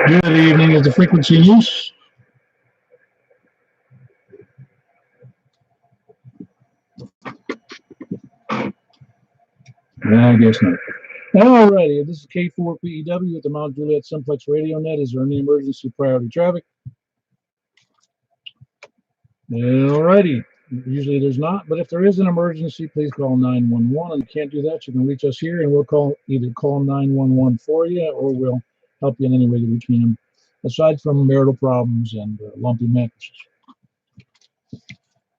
Good evening. Is the frequency loose? I guess not. Alrighty, this is K4PEW at the Mount Juliet Simplex Radio Net. Is there any emergency priority traffic? Alrighty. Usually there's not, but if there is an emergency, please call 911. And if you can't do that, you can reach us here and we'll either call 911 for you or we'll help you in any way that we can, aside from marital problems and lumpy mattresses.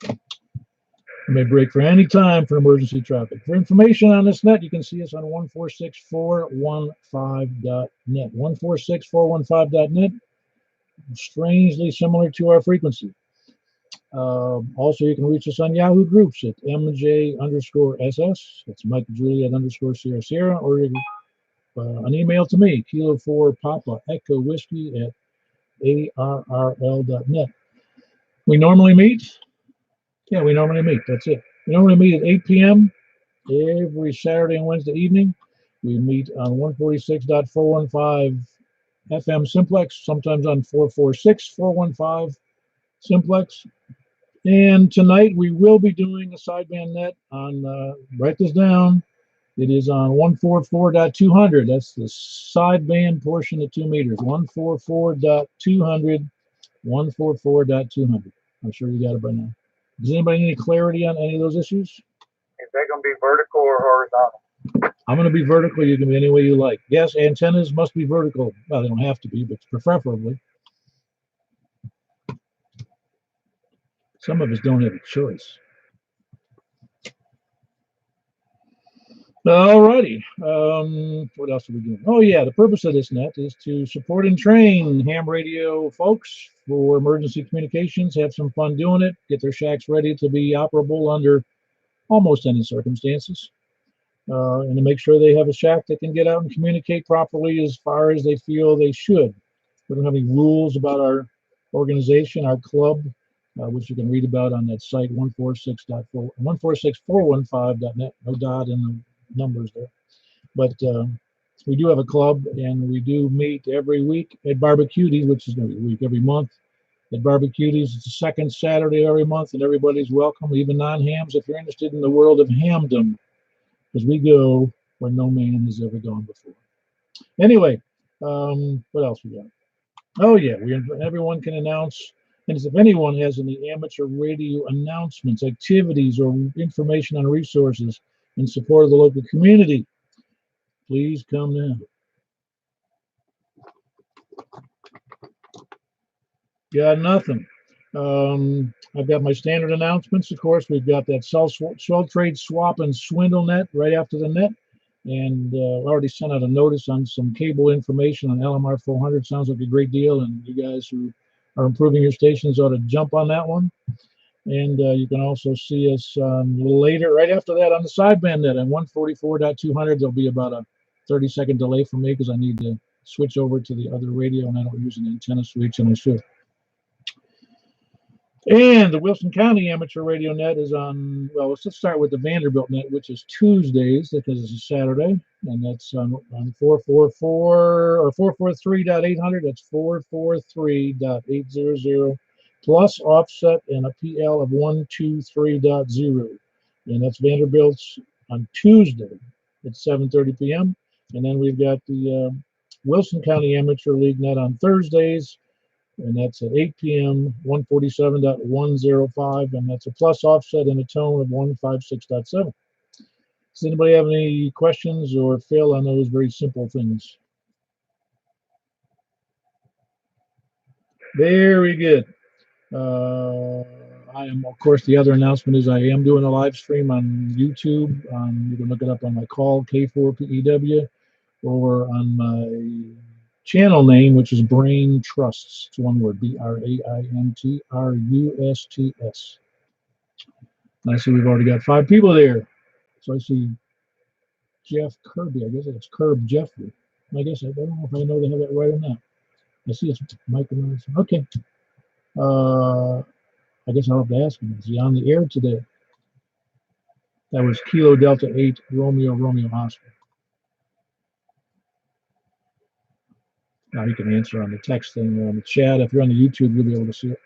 You may break for any time for emergency traffic. For information on this net, you can see us on 146415.net. 146415.net, strangely similar to our frequency. Also, you can reach us on Yahoo groups at MJ_SS. That's Mike Juliet _ Sierra, or an email to me, Kilo 4 Papa Echo Whiskey at ARRL.net. We normally meet. Yeah, we normally meet. That's it. We normally meet at 8 p.m. every Saturday and Wednesday evening. We meet on 146.415 FM Simplex, sometimes on 446.415 Simplex. And tonight we will be doing a sideband net on, write this down, it is on 144.200. That's the sideband portion of 2 meters. 144.200, 144.200. I'm sure you got it by now. Does anybody need clarity on any of those issues? Is that going to be vertical or horizontal? I'm going to be vertical. You can be any way you like. Yes, antennas must be vertical. Well, they don't have to be, but preferably. Some of us don't have a choice. All righty. What else are we doing? Oh, yeah. The purpose of this net is to support and train ham radio folks for emergency communications, have some fun doing it, get their shacks ready to be operable under almost any circumstances, and to make sure they have a shack that can get out and communicate properly as far as they feel they should. We don't have any rules about our organization, our club, which you can read about on that site, 146.415.net. No dot in the numbers there. But we do have a club, and we do meet every week at Barbecuties, which is every week, every month at Barbecuties. It's the second Saturday every month, and everybody's welcome, even non-hams, if you're interested in the world of hamdom, because we go where no man has ever gone before. Anyway, what else we got? Oh, yeah, everyone can announce. And if anyone has any amateur radio announcements, activities, or information on resources in support of the local community, please come now. Got nothing. I've got my standard announcements. Of course, we've got that sell trade, swap, and swindle net right after the net. And I already sent out a notice on some cable information on LMR 400. Sounds like a great deal, and you guys who are improving your stations ought to jump on that one. And you can also see us a little later, right after that, on the sideband net on 144.200. There'll be about a 30-second delay for me because I need to switch over to the other radio, and I don't use an antenna switch, and I should. And the Wilson County Amateur Radio Net is on, well, let's just start with the Vanderbilt Net, which is Tuesdays, because it's a Saturday, and that's on 444 or 443.800. That's 443.800 plus offset and a PL of 123.0. And that's Vanderbilt's on Tuesday at 7:30 p.m. And then we've got the Wilson County Amateur League Net on Thursdays, and that's at 8 p.m., 147.105, and that's a plus offset and a tone of 156.7. Does anybody have any questions or fail on those very simple things? Very good. I am, of course, the other announcement is I am doing a live stream on YouTube. You can look it up on my call, K4PEW, or on my channel name, which is Brain Trusts. It's one word, BRAINTRUSTS. And I see we've already got 5 people there. So I see Jeff Kirby. I guess it's Curb Jeffrey. I guess I don't know if I know they have that right or not. I see it's Mike. Okay. I guess I'll have to ask him. Is he on the air today? That was Kilo Delta 8 Romeo Oscar. Now you can answer on the text thing or on the chat. If you're on the YouTube, you'll be able to see it.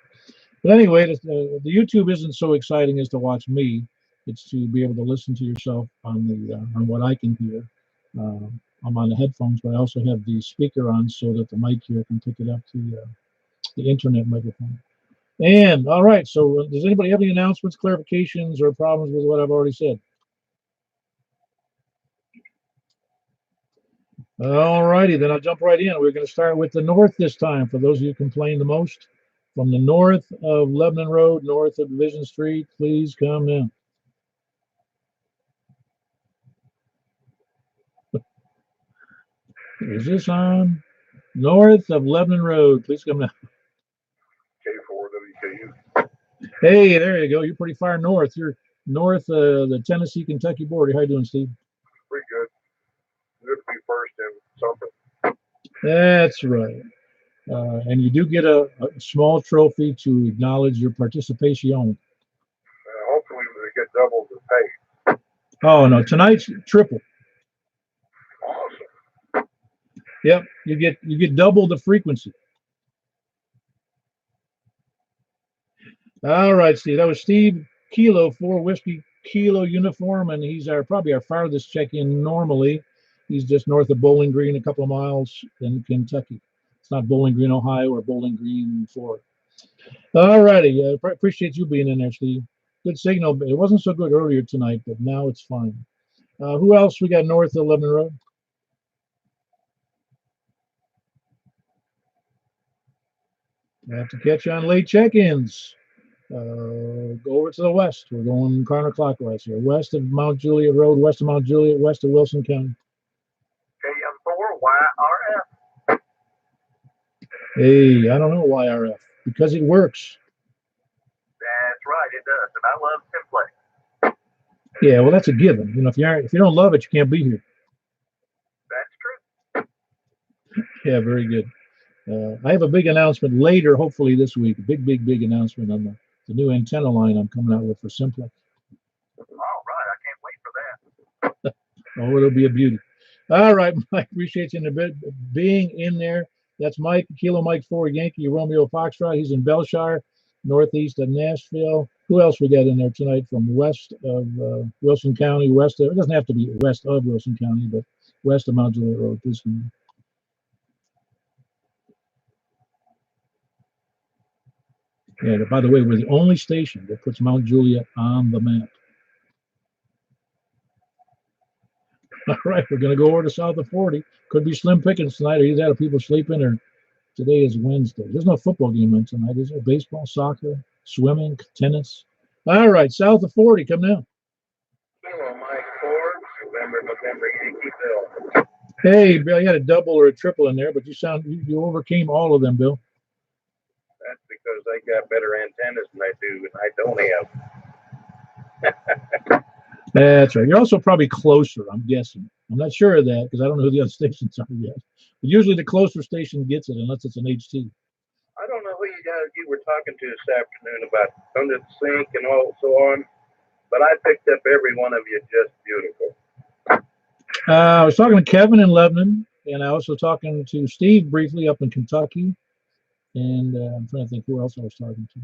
But anyway, the YouTube isn't so exciting as to watch me. It's to be able to listen to yourself on the on what I can hear. I'm on the headphones, but I also have the speaker on so that the mic here can pick it up to the internet microphone. And all right, so does anybody have any announcements, clarifications, or problems with what I've already said? All righty, then I'll jump right in. We're going to start with the north this time. For those of you who complain the most, from the north of Lebanon Road, north of Division Street, please come in. Is this on? North of Lebanon Road, please come in. K4WKU. Hey, there you go. You're pretty far north. You're north of the Tennessee-Kentucky border. How you doing, Steve? Pretty good. Good to be first in something. That's right. And you do get a small trophy to acknowledge your participation. Hopefully we get double the pay. Oh no, tonight's triple. Awesome. Yep, you get double the frequency. All right, Steve. That was Steve Kilo 4 Whiskey Kilo uniform, and he's probably our farthest check-in normally. He's just north of Bowling Green, a couple of miles in Kentucky. It's not Bowling Green, Ohio, or Bowling Green, Florida. All righty. Appreciate you being in there, Steve. Good signal. It wasn't so good earlier tonight, but now it's fine. Who else we got north of Lebanon Road? I have to catch you on late check-ins. Go over to the west. We're going counterclockwise here. West of Mount Juliet Road, west of Mount Juliet, west of Wilson County. KM4YRF. Hey, I don't know why RF. Because it works. That's right, it does. And I love Simplex. Yeah, well, that's a given. You know, if you don't love it, you can't be here. That's true. Yeah, very good. I have a big announcement later, hopefully this week. A big announcement on the new antenna line I'm coming out with for Simplex. All right, I can't wait for that. Oh, it'll be a beauty. All right, Mike, appreciate you being in there. That's Mike, Kilo Mike 4 Yankee Romeo Foxtrot. He's in Belshire, northeast of Nashville. Who else we got in there tonight from west of Wilson County, it doesn't have to be west of Wilson County, but west of Mount Juliet Road. Please come in. Yeah, by the way, we're the only station that puts Mount Juliet on the map. All right, we're going to go over to south of 40. Could be slim pickings tonight, or either that or people sleeping, or today is Wednesday. There's no football game on tonight, is there? Baseball, soccer, swimming, tennis. All right, south of 40, come now. Hello, Mike 4, November, Yankee Bill. Hey, Bill, you had a double or a triple in there, but you overcame all of them, Bill. That's because they got better antennas than I do, and I don't have. That's right. You're also probably closer, I'm guessing. I'm not sure of that because I don't know who the other stations are yet. But usually the closer station gets it, unless it's an HT. I don't know who you were talking to this afternoon about under the sink and all so on, but I picked up every one of you just beautiful. I was talking to Kevin in Lebanon, and I also talking to Steve briefly up in Kentucky, and I'm trying to think who else I was talking to.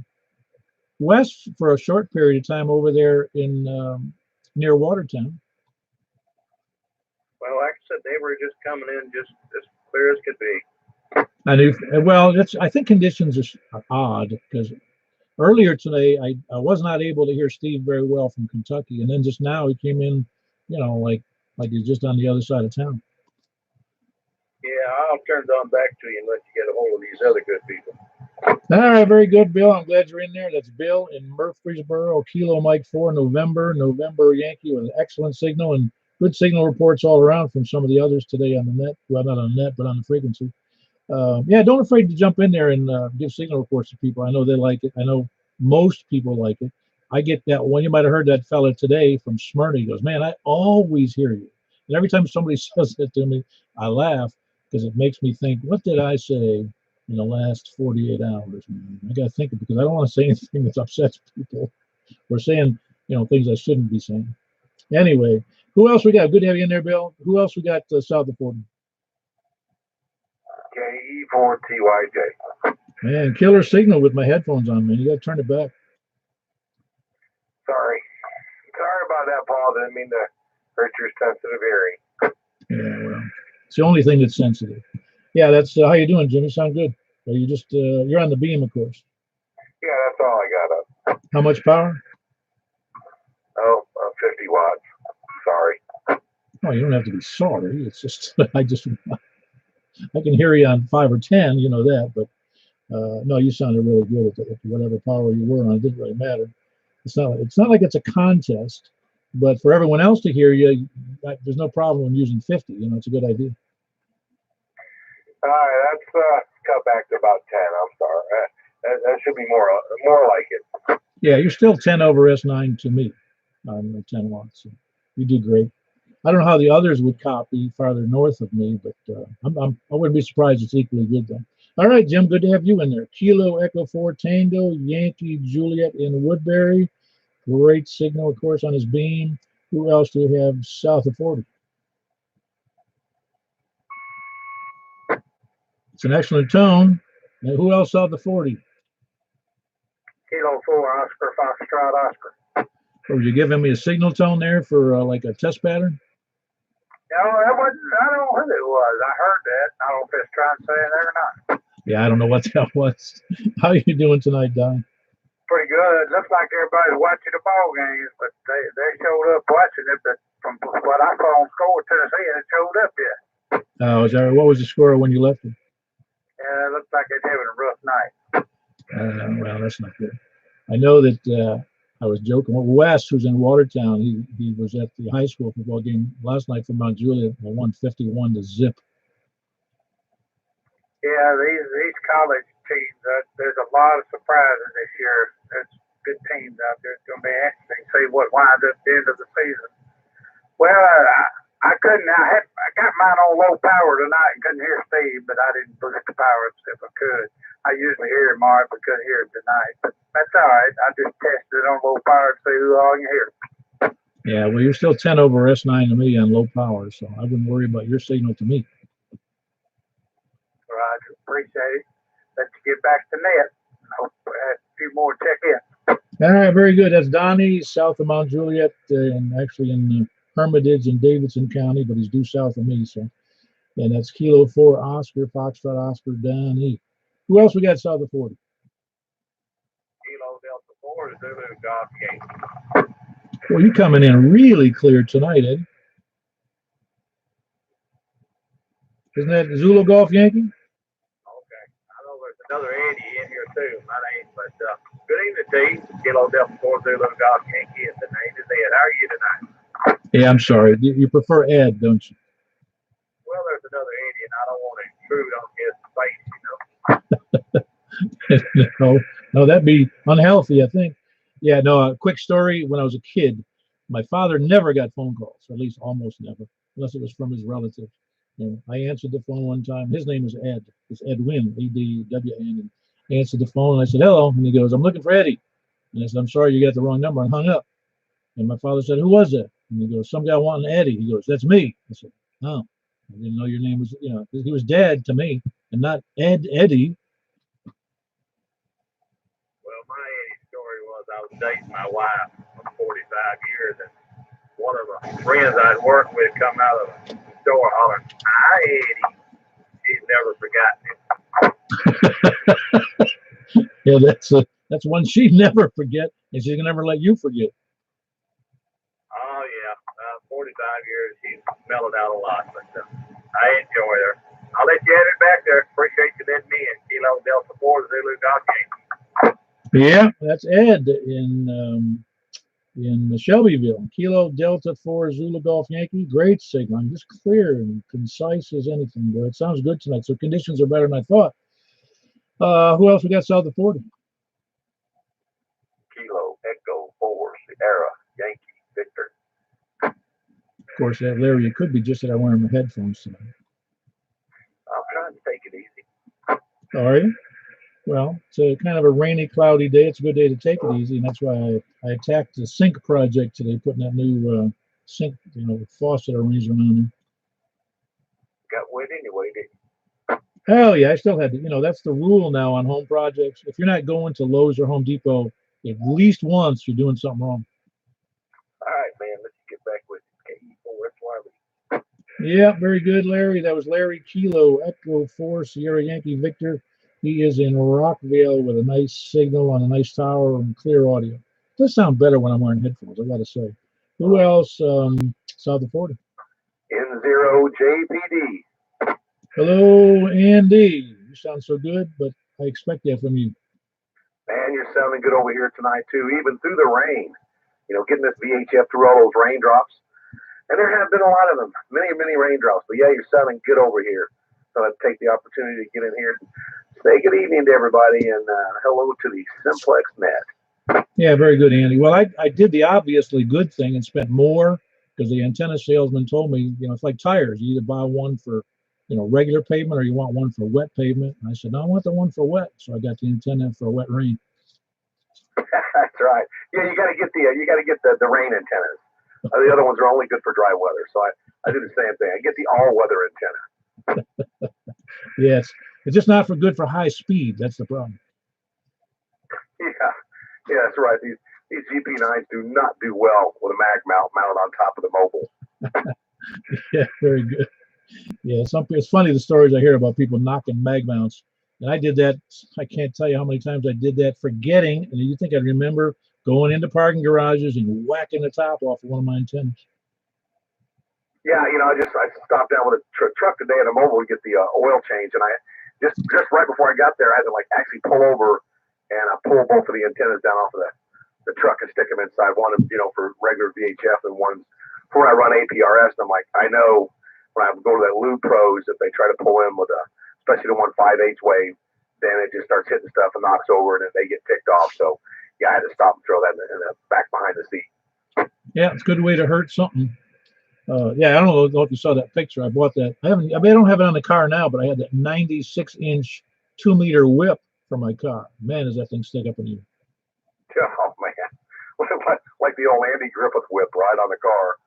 Wes for a short period of time over there in near Watertown. Well, like I said, they were just coming in just as clear as could be. I knew. Well, I think conditions are odd because earlier today I was not able to hear Steve very well from Kentucky, and then just now he came in, like he's just on the other side of town. Yeah, I'll turn it on back to you and let you get a hold of these other good people. All right, very good, Bill. I'm glad you're in there. That's Bill in Murfreesboro, Kilo Mike 4, November Yankee with an excellent signal and good signal reports all around from some of the others today on the net. Well, not on the net, but on the frequency. Yeah, don't afraid to jump in there and give signal reports to people. I know they like it. I know most people like it. I get that one. You might have heard that fella today from Smyrna. He goes, man, I always hear you. And every time somebody says that to me, I laugh because it makes me think, what did I say in the last 48 hours, man? I got to think of it because I don't want to say anything that upsets people or saying, things I shouldn't be saying. Anyway, who else we got? Good to have you in there, Bill. Who else we got south of 40? E4TYJ. Man, killer signal with my headphones on, man. You got to turn it back. Sorry. Sorry about that, Paul. Didn't mean to hurt your sensitive hearing. Yeah, well, it's the only thing that's sensitive. Yeah, that's how you doing, Jimmy? Sound good? Are you just you're on the beam, of course. Yeah, that's all I got up. How much power? Oh, 50 watts. Sorry. Oh, you don't have to be sorry. It's just I can hear you on 5 or 10, you know that, but no, you sounded really good at whatever power you were on. It didn't really matter. It's not like it's a contest, but for everyone else to hear you, there's no problem in using 50. You know, it's a good idea. All right, that's cut back to about 10. I'm sorry. That should be more like it. Yeah, you're still 10 over S9 to me on the 10 watts. So you do great. I don't know how the others would copy farther north of me, but I wouldn't be surprised it's equally good then. All right, Jim, good to have you in there. Kilo Echo 4 Tango, Yankee Juliet in Woodbury. Great signal, of course, on his beam. Who else do we have south of 40? It's an excellent tone. Now, who else south of 40? Kilo 4 Oscar Foxtrot Oscar. Or were you giving me a signal tone there for like a test pattern? No, that wasn't. I don't know who it was. I heard that. I don't know if it's trying to say it there or not. Yeah, I don't know what that was. How are you doing tonight, Don? Pretty good. Looks like everybody's watching the ball games, but they showed up watching it. But from what I saw on Score Tennessee, it showed up yet. What was the score when you left it? Yeah, it looks like they're having a rough night. Well, that's not good. I know that I was joking. Well, Wes, who's in Watertown, he was at the high school football game last night for Mount Juliet. They won 51 to zip. Yeah, these college teams, there's a lot of surprises this year. There's good teams out there. It's going to be interesting to see what winds up at the end of the season. Well, I got mine on low power tonight and couldn't hear Steve, but I didn't boost the power if I could. I usually hear him, Mark, but couldn't hear him tonight. But that's all right. I just tested it on low power to see who all can hear. Yeah, well, you're still 10 over S9 to me on low power, so I wouldn't worry about your signal to me. Roger, appreciate it. Let's get back to net. I hope we had a few more check in. All right, very good. That's Donnie, south of Mount Juliet, and actually in Hermitage in Davidson County, but he's due south of me. So, and that's Kilo 4 Oscar, Foxtrot Oscar, Donnie. Who else we got south of 40? Kilo Delta 4 to Zulu Golf Yankee. Well, you're coming in really clear tonight, Ed. Isn't that Zulu Golf Yankee? Okay. I know there's another Eddie in here too. My name, but good evening to you. Kilo Delta 4 Zulu Golf Yankee, and the name is Ed. How are you tonight? Yeah, I'm sorry. You prefer Ed, don't you? Well, there's another Eddie, and I don't want to intrude on his space, you know. No, that'd be unhealthy, I think. Yeah, no, a quick story. When I was a kid, my father never got phone calls, or at least almost never, unless it was from his relatives. And I answered the phone one time. His name is Ed. It's Edwin, Edwin. And I answered the phone, and I said, hello. And he goes, I'm looking for Eddie. And I said, I'm sorry, you got the wrong number, and hung up. And my father said, who was that? And he goes, some guy wanting Eddie. He goes, that's me. I said, oh, I didn't know your name was, he was Dad to me, and not Eddie. Well, my Eddie story was I was dating my wife for 45 years, and one of the friends I'd worked with come out of the store hollering, hi, Eddie. She's never forgotten it. Yeah, that's one she'd never forget, and she's gonna never let you forget. Oh, yeah. 45 years, she's mellowed out a lot, but I enjoy her. I'll let you have it back there. Appreciate you letting me in. Kilo Delta 4 Zulu Golf Yankee. Yeah, that's Ed in Shelbyville. Kilo Delta 4 Zulu Golf Yankee. Great signal. I'm just clear and concise as anything, but it sounds good tonight. So conditions are better than I thought. Who else we got south of 40? Kilo Echo 4 Sierra Yankee Victor. Of course, Larry, it could be just that I'm wearing my headphones tonight. I'm trying to take it easy. All right. Well, it's a kind of a rainy, cloudy day. It's a good day to take it easy, and that's why I attacked the sink project today, putting that new sink, faucet arrangement on there. Got wet anyway, didn't Oh yeah, I still had to, that's the rule now on home projects. If you're not going to Lowe's or Home Depot at least once, you're doing something wrong. All right, man. Let's get back with KE4SYV. Yeah, very good, Larry. That was Larry Kilo, Echo 4, Sierra Yankee Victor. He is in Rockville with a nice signal on a nice tower and clear audio. Does sound better when I'm wearing headphones, I got to say. Who else? South of 40. N0JPD. Hello, Andy. You sound so good, but I expect that from you. Man, you're sounding good over here tonight, too, even through the rain. Getting this VHF through all those raindrops. And there have been a lot of them, many, many raindrops. But yeah, you're sounding good over here. So I'd take the opportunity to get in here and say good evening to everybody and hello to the Simplex Net. Yeah, very good, Andy. Well, I did the obviously good thing and spent more because the antenna salesman told me, it's like tires. You either buy one for, regular pavement or you want one for wet pavement. And I said, no, I want the one for wet. So I got the antenna for wet rain. That's right. Yeah, you got to get the rain antennas. The other ones are only good for dry weather. So I do the same thing. I get the all weather antenna. Yes, it's just not for good for high speed. That's the problem. Yeah, that's right. These GP9s do not do well with a mag mount mounted on top of the mobile. Yeah, very good. Yeah, it's funny the stories I hear about people knocking mag mounts. And I did that. I can't tell you how many times I did that, forgetting. And you think I'd remember going into parking garages and whacking the top off of one of my antennas. Yeah, I stopped down with a truck today at a mobile to get the oil change, and I just right before I got there, I had to actually pull over and I pull both of the antennas down off of the truck and stick them inside. One, for regular VHF, and one for when I run APRS. And I'm like, I know when I go to that Lube Pros, if they try to pull in with especially the 1.5/8 wave, then it just starts hitting stuff and knocks over, and then they get ticked off. So yeah, I had to stop and throw that in the back behind the seat. Yeah, it's a good way to hurt something. Yeah, I don't know if you saw that picture. I bought that. I don't have it on the car now, but I had that 96-inch 2-meter whip for my car. Man, does that thing stick up in you? Oh man, like the old Andy Griffith whip right on the car.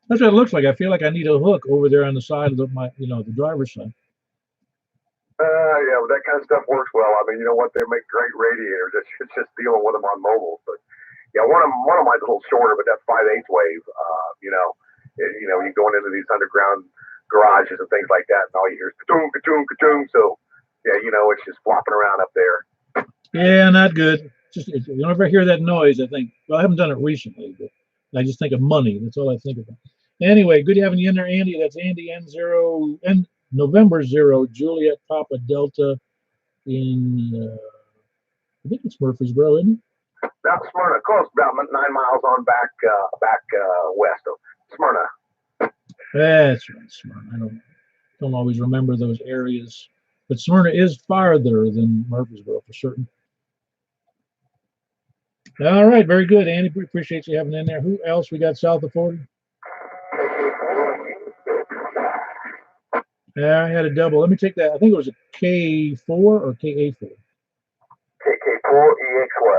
That's what it looks like. I feel like I need a hook over there on the side of the driver's side. Yeah, well, that kind of stuff works well. I mean, you know what? They make great radiators. It's just dealing with them on mobiles. But yeah, one of mine's a little shorter, but that 5/8 wave, you going into these underground garages and things like that, and all you hear is ka-toom, ka-toom, ka-toom. So yeah, it's just flopping around up there. Yeah, not good. Just if you ever hear that noise, I think. Well, I haven't done it recently, but I just think of money. That's all I think about. Anyway, good having you in there, Andy. That's Andy N0 and November 0 Juliet Papa Delta in I think it's Murfreesboro, isn't it? Now Smyrna, close, about 9 miles on back west of Smyrna. That's right, Smyrna. I don't always remember those areas, but Smyrna is farther than Murfreesboro for certain. All right, very good, Andy. We appreciate you having in there. Who else we got south of 40? Yeah, I had a double. Let me take that. I think it was a K4 or KA4. KK4EXY.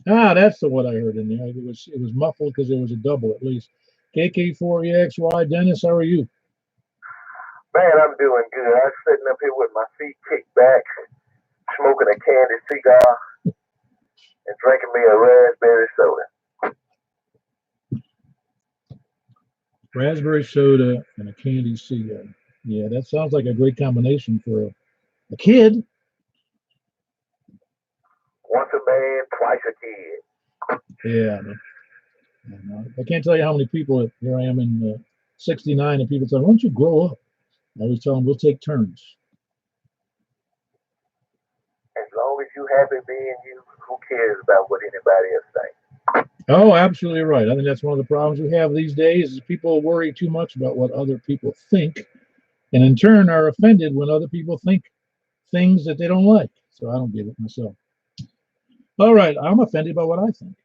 Ah, that's the one I heard in there. It was muffled because it was a double at least. KK4EXY. Dennis, how are you? Man, I'm doing good. I'm sitting up here with my feet kicked back, smoking a candy cigar, and drinking me a raspberry soda. Raspberry soda and a candy cigar. Yeah, that sounds like a great combination for a kid. Once a man, twice a kid. Yeah. I can't tell you how many people, here I am in 69, and people say, why don't you grow up? I always tell them, we'll take turns. As long as you happy being you, who cares about what anybody else thinks? Oh, absolutely right. I think that's one of the problems we have these days is people worry too much about what other people think, and in turn are offended when other people think things that they don't like. So I don't get it myself. All right, I'm offended by what I think.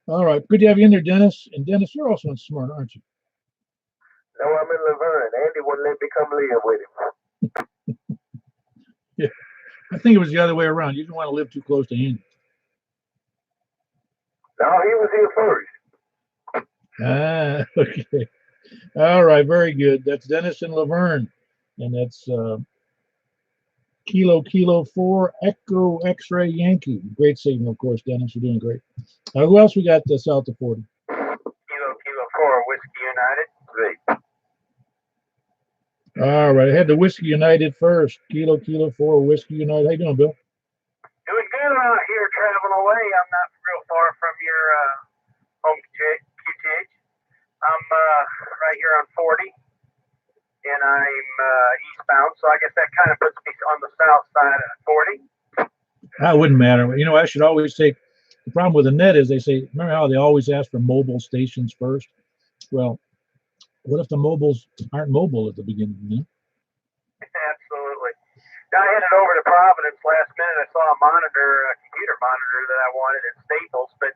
All right, good to have you in there, Dennis. And Dennis, you're also in Smyrna, aren't you? No, I'm in Laverne. Andy wouldn't let me come live with him. Yeah, I think it was the other way around. You didn't want to live too close to Andy. No, he was here first. Ah, okay. All right, very good. That's Dennis and Laverne, and that's Kilo 4 Echo X-Ray Yankee. Great signal, of course, Dennis. You're doing great. Who else we got south of 40? Kilo 4 Whiskey United. Great. All right, I had the Whiskey United first. Kilo 4 Whiskey United. How you doing, Bill? Doing good out here, traveling away. I'm not real far from your home QTH. I'm right here on 40, and I'm eastbound, so I guess that kind of puts me on the south side of 40. That wouldn't matter. You know, I should always take. The problem with the net is they say, remember how they always ask for mobile stations first? Well, what if the mobiles aren't mobile at the beginning? You know? Absolutely. Now, I headed over to Providence last minute. I saw a monitor, a computer monitor that I wanted at Staples, but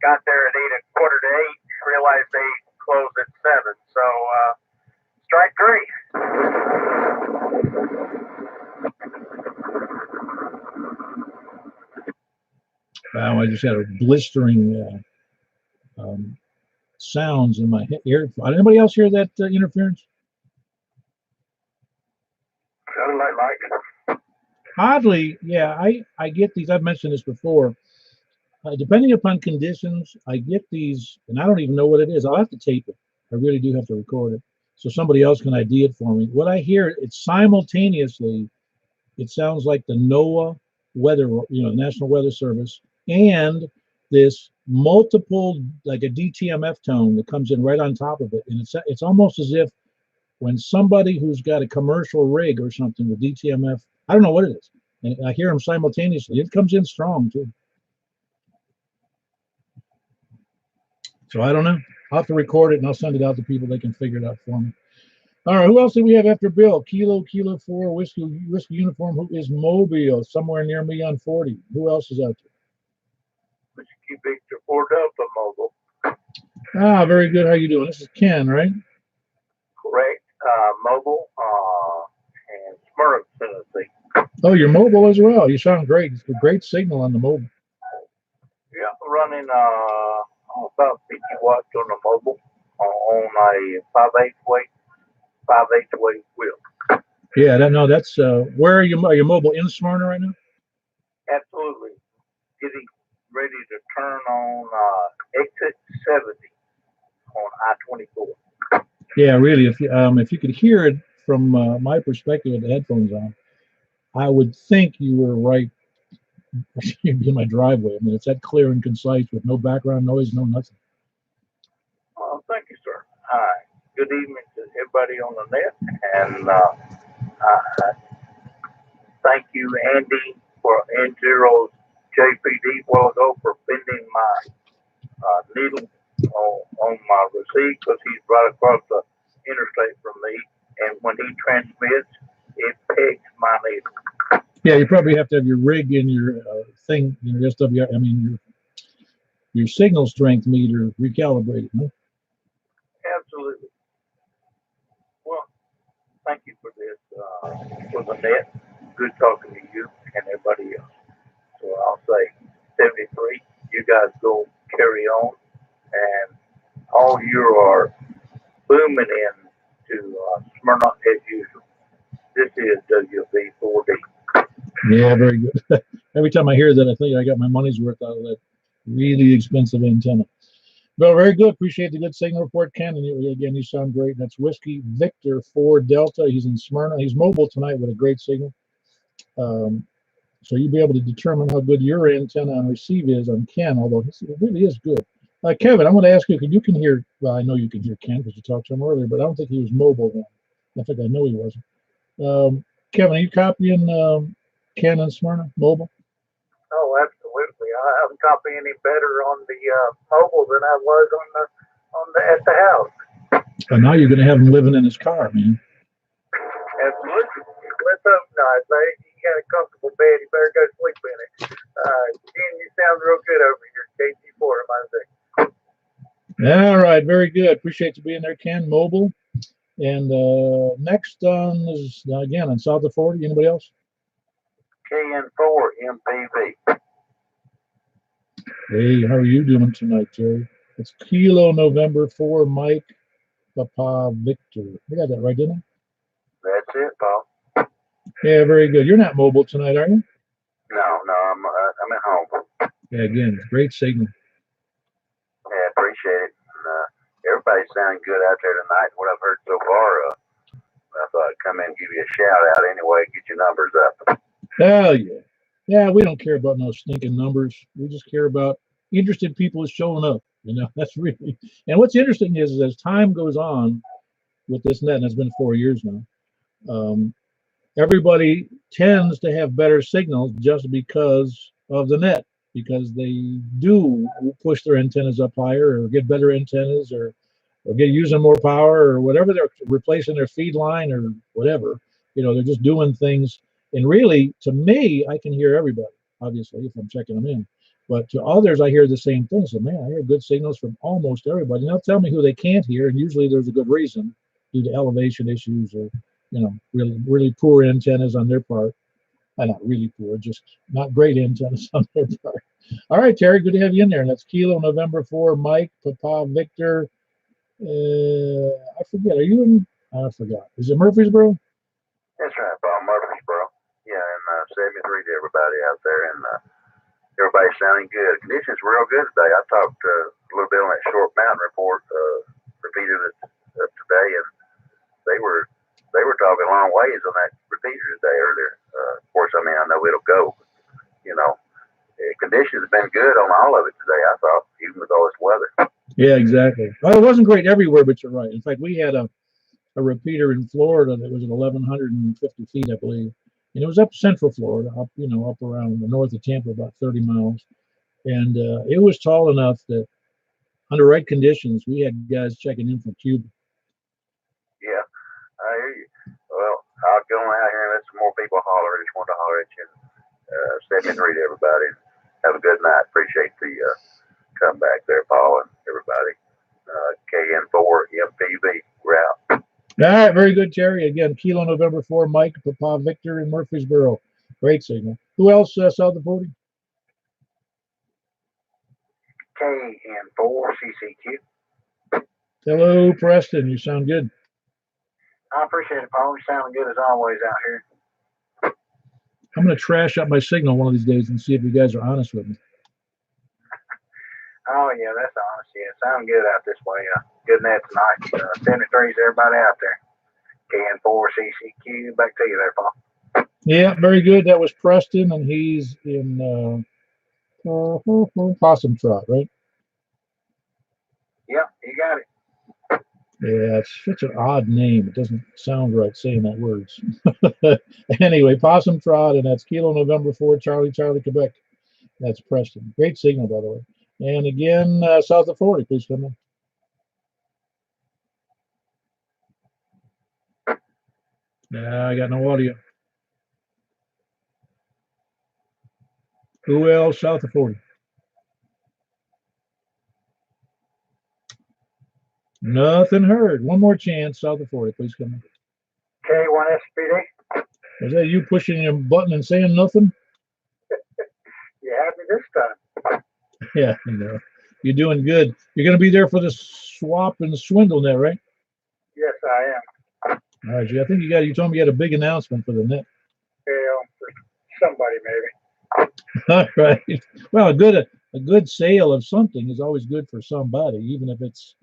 got there at 7:45 to 8. Realized they closed at 7. So, strike 3. Wow, I just had a blistering sounds in my ear. Anybody else hear that interference? Sounded like. Oddly, yeah, I get these. I've mentioned this before. Depending upon conditions, I get these, and I don't even know what it is. I'll have to tape it. I really do have to record it, so somebody else can ID it for me. What I hear, it's simultaneously, it sounds like the NOAA weather, National Weather Service, and this multiple, like a DTMF tone that comes in right on top of it, and it's almost as if when somebody who's got a commercial rig or something with DTMF, I don't know what it is, and I hear them simultaneously. It comes in strong too. So I don't know. I'll have to record it and I'll send it out to people. They can figure it out for me. All right, who else do we have after Bill? Kilo 4 Whiskey Uniform, who is Mobile, somewhere near me on 40. Who else is out there? Whiskey Victor 4 Delta Mobile. Ah, very good. How you doing? This is Ken, right? Correct. Mobile and Smyrna, Tennessee. Oh, you're mobile as well. You sound great. It's a great signal on the mobile. Yeah, running about 50 watts on the mobile on a 5/8 weight wheel. Yeah, that's where are you? Are you mobile in Smyrna right now? Absolutely. Getting ready to turn on exit 70 on I-24. Yeah, really. If you could hear it from my perspective with the headphones on, I would think you were right in my driveway. I mean, it's that clear and concise with no background noise, no nothing. Thank you, sir. Hi. Good evening to everybody on the net, and thank you, Andy, for N0's JPD a while ago for bending my needle on my receipt because he's right across the interstate from me, and when he transmits, it pegs my needle. Yeah, you probably have to have your rig in your thing, your SWR. I mean, your signal strength meter recalibrated. Huh? Absolutely. Well, thank you for this, for the net. Good talking to you and everybody else. So I'll say 73. You guys go carry on, and all you are booming in to Smyrna as usual. This is WB4D. Yeah, very good. Every time I hear that, I think I got my money's worth out of that really expensive antenna. Well, very good. Appreciate the good signal report, Ken. And you sound great. That's Whiskey Victor 4 Delta. He's in Smyrna. He's mobile tonight with a great signal. So you'll be able to determine how good your antenna on receive is on Ken, although it really is good. Kevin, I'm going to ask you, you can hear, well, I know you can hear Ken because you talked to him earlier, but I don't think he was mobile then. I think I know he wasn't. Kevin, are you copying Ken and Smyrna mobile? Oh, absolutely. I'm copying any better on the mobile than I was at the house. And now you're going to have him living in his car, man. Absolutely. Let's hope not. You got a comfortable bed. You better go sleep in it. Ken, you sound real good over here. KG4, my thing. All right, very good. Appreciate you being there, Ken. Mobile. And next on is, again, on South of 40. Anybody else? KN4 MPV. Hey, how are you doing tonight, Jerry? It's Kilo November 4 Mike Papa Victor. I got that right, didn't I? That's it, Paul. Yeah, very good. You're not mobile tonight, are you? No, I'm at home. Yeah, again, great signal. Yeah, appreciate it. And, everybody's sounding good out there tonight. What I've heard so far, I thought I'd come in and give you a shout out anyway, get your numbers up. Hell yeah. Yeah, we don't care about no stinking numbers. We just care about interested people showing up. That's really. And what's interesting is as time goes on with this net, and it's been 4 years now, um, everybody tends to have better signals just because of the net, because they do push their antennas up higher or get better antennas or get using more power or whatever they're replacing their feed line or whatever. They're just doing things. And really, to me, I can hear everybody, obviously, if I'm checking them in. But to others, I hear the same thing. So, man, I hear good signals from almost everybody. And they'll tell me who they can't hear, and usually there's a good reason due to elevation issues or, really, really poor antennas on their part. Not really poor, just not great antennas on their part. All right, Terry, good to have you in there. And that's Kilo November 4, Mike, Papa, Victor, I forget. Are you in? I forgot. Is it Murfreesboro? That's right, Paul Murfreesboro. Yeah, and 73 to everybody out there, and everybody's sounding good. Conditions real good today. I talked a little bit on that short mountain report, repeated it today, and they were talking long ways on that repeater today earlier. Of course, I mean I know it'll go. You know, conditions have been good on all of it today. I thought, even with all this weather. Yeah, exactly. Well, it wasn't great everywhere, but you're right. In fact, we had a repeater in Florida that was at 1,150 feet, I believe. And it was up central Florida, up around the north of Tampa, about 30 miles. And it was tall enough that under right conditions, we had guys checking in from Cuba. Yeah, I hear you. Well, I'll go out here and let some more people holler. I just want to holler at you. 73 to everybody. Have a good night. Appreciate the comeback there, Paul, and everybody. KN4 MPV. We're out. All right, very good, Terry. Again, Kilo November 4, Mike, Papa Victor in Murfreesboro. Great signal. Who else south of 40? KN4 CCQ. Hello, Preston. You sound good. I appreciate it, Paul. You sound good as always out here. I'm going to trash up my signal one of these days and see if you guys are honest with me. Oh, yeah, that's honest. Yeah, sound good out this way. Good night tonight. 73's everybody out there. KN4 CCQ. Back to you there, Paul. Yeah, very good. That was Preston, and he's in Possum Trot, right? Yep, you got it. Yeah, it's such an odd name. It doesn't sound right saying that words. Anyway, Possum Trot, and that's Kilo November 4, Charlie, Quebec. That's Preston. Great signal, by the way. And again, south of 40, please come in. Yeah, I got no audio. Who else south of 40? Nothing heard. One more chance, south of 40, please come in. K1SPD. Is that you pushing your button and saying nothing? You had me this time. Yeah, you're doing good. You're going to be there for the swap and swindle net, right? Yes, I am. All right, I think you told me you had a big announcement for the net. Yeah, for somebody maybe. All right. Well, a good sale of something is always good for somebody, even if it's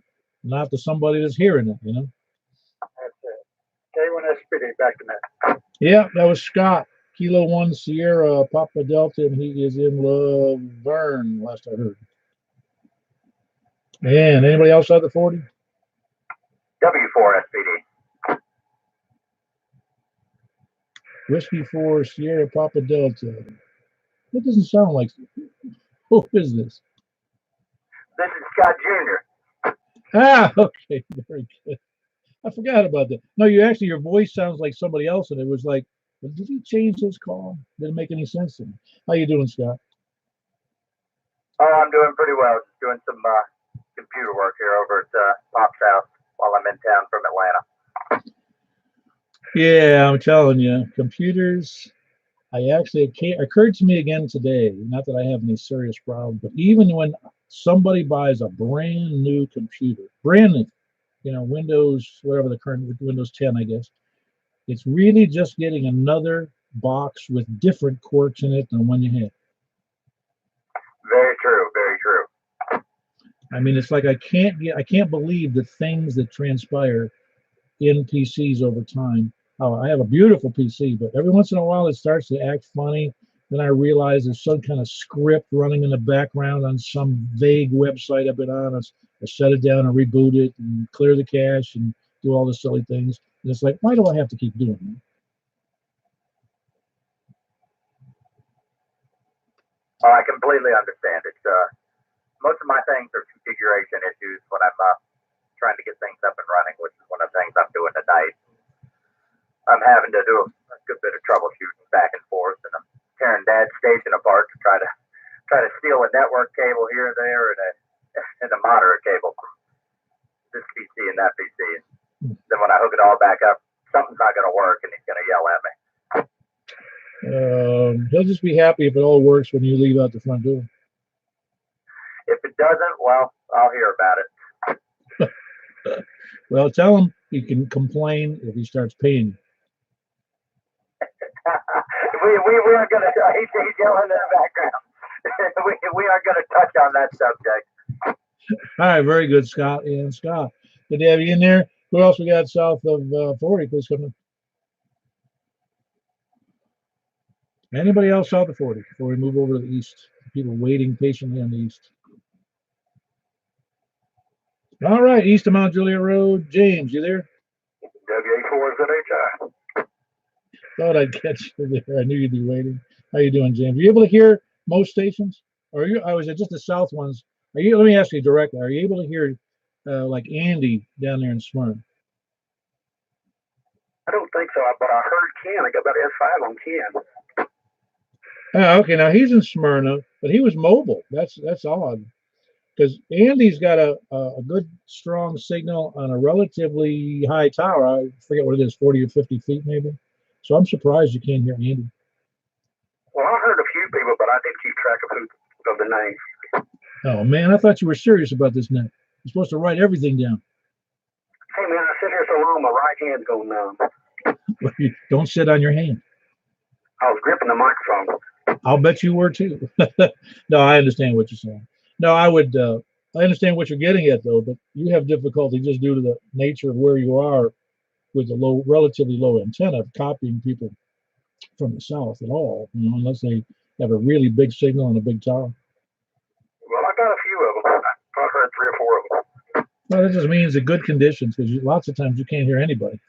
not to somebody that's hearing it, That's it. K1SPD back to net. Yeah, that was Scott. Kilo 1 Sierra Papa Delta, and he is in Laverne, last I heard. And anybody else out the 40? W4SPD. Whiskey 4 Sierra Papa Delta. That doesn't sound like. Who is this? This is Scott Jr. Ah, okay, very good. I forgot about that. No, your voice sounds like somebody else, and it was like, did he change his call? Didn't make any sense to me. How you doing, Scott? Oh, I'm doing pretty well. Just doing some computer work here over at Pop's house while I'm in town from Atlanta. Yeah, I'm telling you, computers. It occurred to me again today. Not that I have any serious problem, but even when somebody buys a brand new computer, brand new, Windows, whatever the current Windows 10, I guess, It's really just getting another box with different quirks in it than one you had. Very true. Very true. I mean, it's like I can't believe the things that transpire in PCs over time. Oh, I have a beautiful PC, but every once in a while it starts to act funny. Then I realize there's some kind of script running in the background on some vague website I've been on. I shut it down and reboot it and clear the cache and do all the silly things. And it's like, why do I have to keep doing that? Oh, I completely understand. It's most of my things are configuration issues when I'm trying to get things up and running, which is one of the things I'm doing tonight. I'm having to do a good bit of troubleshooting back and forth, and I'm tearing Dad's station apart to try to steal a network cable here and there and a monitor cable from this PC and that PC. And then when I hook it all back up, something's not going to work, and he's going to yell at me. He'll just be happy if it all works when you leave out the front door. If it doesn't, well, I'll hear about it. Well, tell him he can complain if he starts paying you. we are going to, he's yelling in the background. we are going to touch on that subject. All right, very good, Scott. And Scott, good to have you in there. Who else we got south of 40? Please come in. Anybody else south of 40 before we move over to the east? People waiting patiently on the east. All right, east of Mount Juliet Road. James, you there? WA4ZHI. Thought I'd catch you there. I knew you'd be waiting. How you doing, James? Are you able to hear most stations? Or are you? I was at just the south ones. Are you? Let me ask you directly. Are you able to hear like Andy down there in Smyrna? I don't think so, but I heard Ken. I got about S5 on Ken. Okay, now he's in Smyrna, but he was mobile. That's odd. Because Andy's got a good strong signal on a relatively high tower. I forget what it is, 40 or 50 feet maybe. So I'm surprised you can't hear Andy. Well, I heard a few people, but I didn't keep track of the names. Oh man, I thought you were serious about this net. You're supposed to write everything down. Hey man, I sit here so long, my right hand's going numb. Don't sit on your hand. I was gripping the microphone. I'll bet you were too. No, I understand what you're saying. No, I understand what you're getting at though, but you have difficulty just due to the nature of where you are with the relatively low antenna, copying people from the south at all, unless they have a really big signal and a big tower. Well, I got a few of them. I heard 3 or 4 of them. Well, that just means the good conditions, because lots of times you can't hear anybody.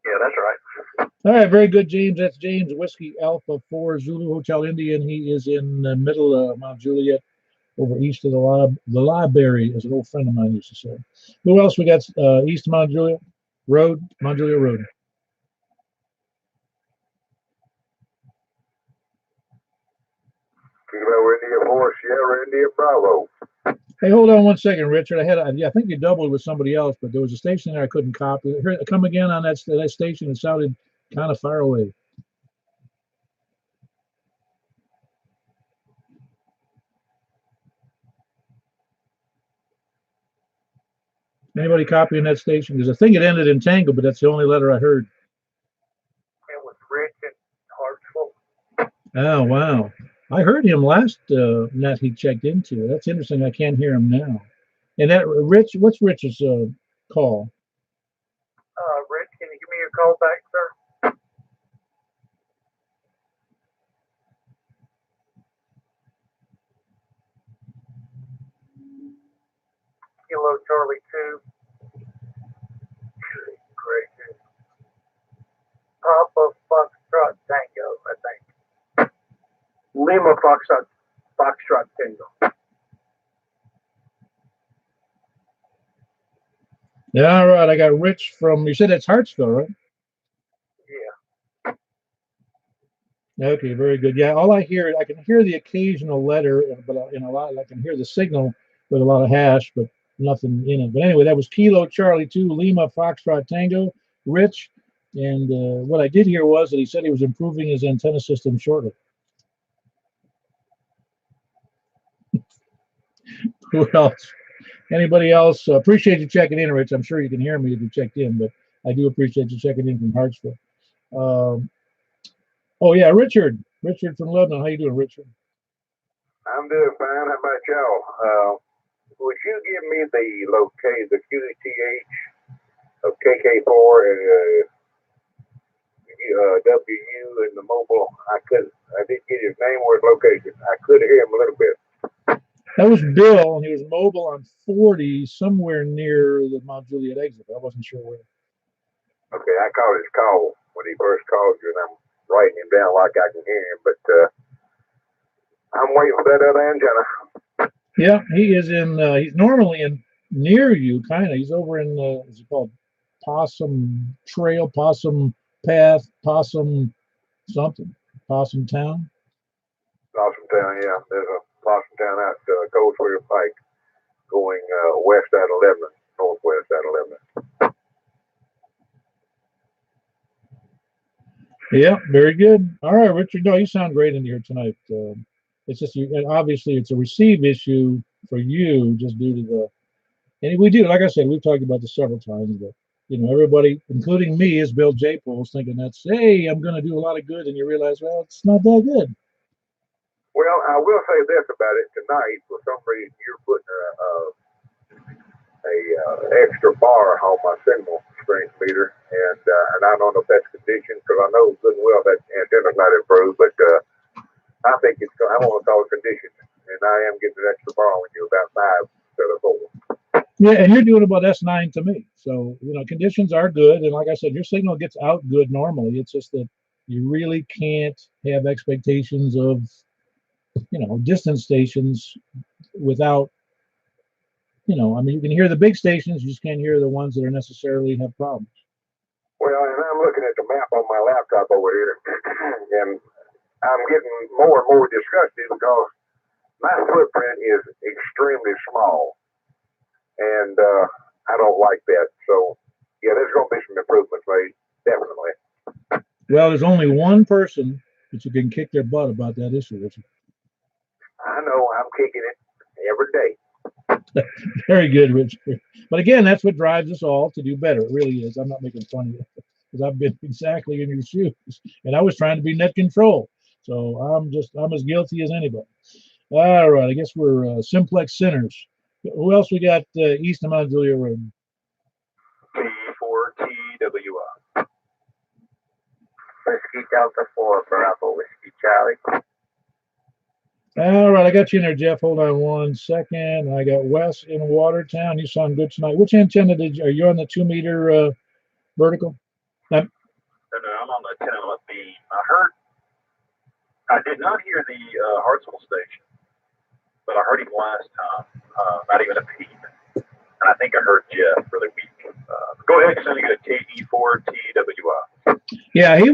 Yeah, that's right. All right, very good, James. That's James Whiskey Alpha 4 Zulu Hotel Indian. He is in the middle of Mount Juliet, over east of the library, as an old friend of mine used to say. Who else we got east of Mount Juliet Road? Mount Juliet Road. Kilo India 4, Sierra India Bravo. Hey, hold on one second, Richard. I think you doubled with somebody else, but there was a station there I couldn't copy. Come again on that station. It sounded kind of far away. Anybody copying that station? Because I think it ended in Tango, but that's the only letter I heard. It was Rich and Hartsville. Oh, wow. I heard him last net he checked into. That's interesting. I can't hear him now. And that Rich, what's Rich's call? Rich, can you give me your call back, sir? Kilo Charlie 2. Great. Papa Foxtrot Tango, I think. Lima Foxtrot Tango. Yeah, all right. I got Rich from, you said it's Hartsville, right? Yeah. Okay, very good. Yeah, all I hear, I can hear the occasional letter, but I can hear the signal with a lot of hash, but nothing in it. But anyway, that was Kilo Charlie 2, Lima Foxtrot Tango, Rich. And what I did hear was that he said he was improving his antenna system shortly. Who else? Anybody else? Appreciate you checking in, Rich. I'm sure you can hear me if you checked in, but I do appreciate you checking in from Hartsville. Um, oh yeah, Richard. Richard from Lebanon. How you doing, Richard? I'm doing fine. How about y'all? Would you give me the locate the QTH of KK4 and WU and the mobile? I didn't get his name or his location. I could hear him a little bit. That was Bill, and he was mobile on 40 somewhere near the Mount Juliet exit. I wasn't sure where. Okay, I caught his call when he first called you, and I'm writing him down like I can hear him, but I'm waiting for that other antenna. Yeah, he is in. He's normally in near you, kind of. He's over in what's it called? Possum Trail, Possum Path, Possum something, Possum Town. Possum Town, yeah. There's a Possum Town out Coldfield Pike going west out of Lebanon, northwest out of Lebanon. Yeah, very good. All right, Richard. No, you sound great in here tonight. It's just obviously it's a receive issue for you just due to the. And we do, like I said, we've talked about this several times, but everybody, including me, is Bill J. Poles, thinking that's, hey, I'm going to do a lot of good, and you realize, well, it's not that good. Well, I will say this about it tonight. For some reason, you're putting a extra bar on my signal strength meter, and I don't know if that's conditioned because I know good and well that antenna's not improved, but I think it's. I want to call it conditioned, and I am getting an extra bar on you about 5 instead of 4. Yeah, and you're doing about S9 to me. So, conditions are good. And like I said, your signal gets out good normally. It's just that you really can't have expectations of, distance stations without, I mean, you can hear the big stations, you just can't hear the ones that are necessarily have problems. Well, and I'm looking at the map on my laptop over here, and I'm getting more and more disgusted because my footprint is extremely small. And I don't like that. So, yeah, there's going to be some improvements made, definitely. Well, there's only one person that you can kick their butt about that issue, Richard. I know, I'm kicking it every day. Very good, Richard. But again, that's what drives us all to do better. It really is. I'm not making fun of you because I've been exactly in your shoes, and I was trying to be net control. So I'm as guilty as anybody. All right, I guess we're Simplex sinners. Who else we got east of Mount Juliet Road? T4TWI. Whiskey Delta 4, Bravo, Whiskey Charlie. All right, I got you in there, Jeff. Hold on one second. I got Wes in Watertown. You sound good tonight. Which antenna are you on the 2-meter vertical? No, I'm on the 1011B. I did not hear the Hartsville station, but I heard him last time. Not even a peep. And I think I heard Jeff really weak. Go ahead and send me a KE4TWI. Yeah, he